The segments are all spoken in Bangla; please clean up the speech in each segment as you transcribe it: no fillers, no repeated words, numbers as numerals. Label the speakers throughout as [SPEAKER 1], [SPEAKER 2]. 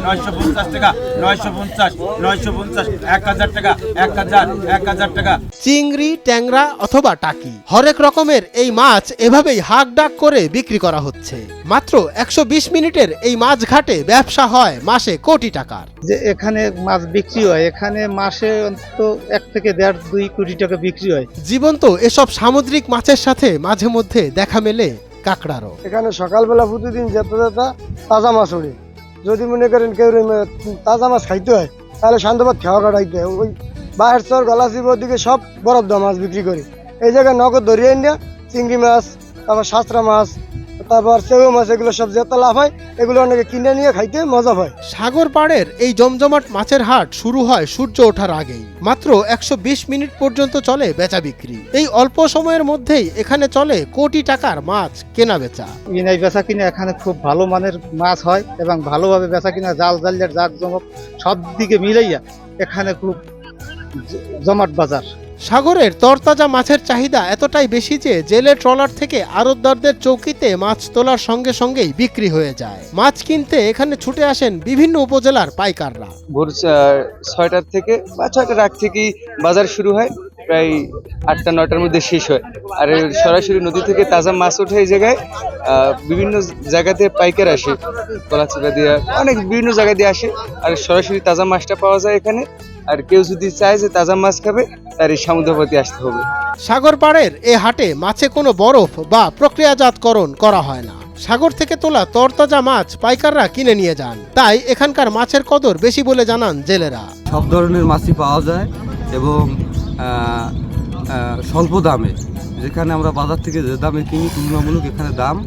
[SPEAKER 1] 950 টাকা 950 950 1000 টাকা 1000 1000 টাকা।
[SPEAKER 2] চিংড়ি, ট্যাংরা অথবা টাকি হরেক রকমের এই মাছ এভাবেই হাঁক ডাক করে বিক্রি করা হচ্ছে। মাত্র 120 মিনিটের এই মাছ ঘাটে ব্যবসা হয় মাসে কোটি টাকার।
[SPEAKER 3] যে এখানে মাছ বিক্রি হয়, এখানে মাসে অন্তত 1 থেকে 1.5-2 কোটি টাকা বিক্রি হয়।
[SPEAKER 2] জীবন্ত এসব সামুদ্রিক মাছের সাথে মাঝে মধ্যে দেখা মেলে কাঁকড়ারও।
[SPEAKER 4] এখানে সকালবেলা প্রতিদিন যেতে তাজা মাছ ওঠে। যদি মনে করেন কেউ তাজা মাছ খাইতে হয় তাহলে শান্তবাদ খাওয়া কাটাইতে হয়। ওই বাহের চর গলাচিপর দিকে সব বরফ দেওয়া মাছ বিক্রি করি। এই জায়গায় নগদ ধরিয়ে নিয়ে চিংড়ি মাছ, তারপর সাঁতরা মাছ, তারপর চেউ মাছ, এগুলো সব যেতে লাভ হয়, এগুলো অনেকে কিনে নিয়ে খাইতে মজা হয়।
[SPEAKER 2] সাগর পাড়ের এই জমজমাট মাছের হাট শুরু হয় সূর্য ওঠার আগেই। মাত্র 120 মিনিট পর্যন্ত চলে বেচা বিক্রি। এই অল্প সময়ের মধ্যেই এখানে চলে কোটি টাকার মাছ কেনা বেচা।
[SPEAKER 3] এই বেচা কিনে এখানে খুব ভালো মানের মাছ হয় এবং ভালোভাবে বেচা কিনা, জাল জালিয়ার জাক জমক সব দিকে মিলাইয়া এখানে খুব জমাট বাজার।
[SPEAKER 2] সাগরের তরতাজা মাছের চাহিদা এতটাই বেশি যে জেলে ট্রলার থেকে আড়তদারদের চৌকিতে মাছ তোলার সঙ্গে সঙ্গেই বিক্রি হয়ে যায়। মাছ কিনতে এখানে ছুটে আসেন বিভিন্ন উপজেলার পাইকাররা।
[SPEAKER 5] ভোর 6টার থেকে বা 6টার আগ থেকেই বাজার শুরু হয়, প্রায় 8টা-9টার মধ্যে শেষ হয়। আর সরাসরি নদী থেকে তাজা মাছ ওঠে এই জায়গায়। বিভিন্ন জায়গাতে পাইকার আসে, কলাচিপা দিয়ে অনেক বিভিন্ন জায়গা দিয়ে আসে, আর সরাসরি তাজা মাছটা পাওয়া যায় এখানে। আর কেউ যদি চায় যে তাজা মাছ খাবে তার এই সমুদ্রপথে আসতে হবে।
[SPEAKER 2] সাগর পাড়ের এ হাটে মাছে কোনো বরফ বা প্রক্রিয়াজাতকরণ করা হয় না। সাগর থেকে তোলা তরতাজা মাছ পাইকাররা কিনে নিয়ে যান। তাই এখানকার মাছের কদর বেশি বলে জানান জেলেরা।
[SPEAKER 6] সব ধরনের মাছই পাওয়া যায় এবং স্বল্প দামে, যেখানে আমরা বাজার থেকে যে দামে কিনি তুলনামূলক এখানে দাম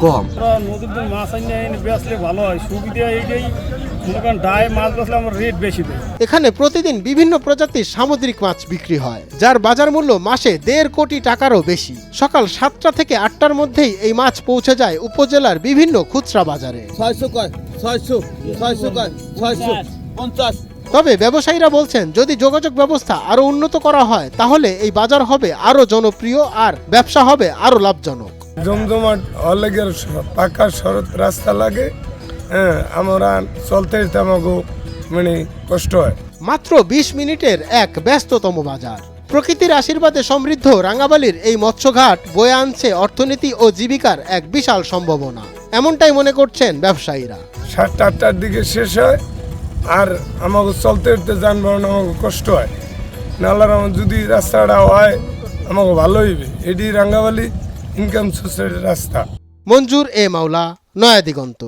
[SPEAKER 6] কম।
[SPEAKER 7] নদীর মাছ এনে বেচলে ভালো হয়, সুবিধা এইটাই। ডায় মাছ বেচলে আমার রেট বেশি দেয়।
[SPEAKER 2] এখানে প্রতিদিন বিভিন্ন প্রজাতির সামুদ্রিক মাছ বিক্রি হয়, যার বাজার মূল্য মাসে 1.5 কোটি টাকারও বেশি। সকাল 7টা থেকে 8টার মধ্যেই এই মাছ পৌঁছে যায় উপজেলার বিভিন্ন খুচরা বাজারে।
[SPEAKER 1] 650
[SPEAKER 2] তবে ব্যবসায়ীরা বলছেন, যদি যোগাযোগ ব্যবস্থা আরো উন্নত করা হয় তাহলে এই বাজার হবে আরো জনপ্রিয় আর ব্যবসা হবে আরো লাভজনক।
[SPEAKER 4] জমজমাট অলেগের পাকা সড়ক রাস্তা লাগে, আমরা চলতে আমাকে মানে কষ্ট হয়।
[SPEAKER 2] মাত্র 20 মিনিটের এক ব্যস্ততম বাজার। প্রকৃতির আশীর্বাদে সমৃদ্ধ রাঙ্গাবালির এই মৎস্যঘাট বয়ে আনছে অর্থনীতি ও জীবিকার এক বিশাল সম্ভাবনা, এমনটাই মনে করছেন ব্যবসায়ীরা।
[SPEAKER 4] 7টা-8টার দিকে শেষ হয়, আর আমাকে চলতে যানবাহন আমাকে কষ্ট হয়। নালার আমার যদি রাস্তাটা হয় আমাকে ভালো হইবে। এটি রাঙ্গাবালি ইনকাম সোর্সের রাস্তা।
[SPEAKER 2] মঞ্জুর এ মাওলা, নয়া দিগন্ত।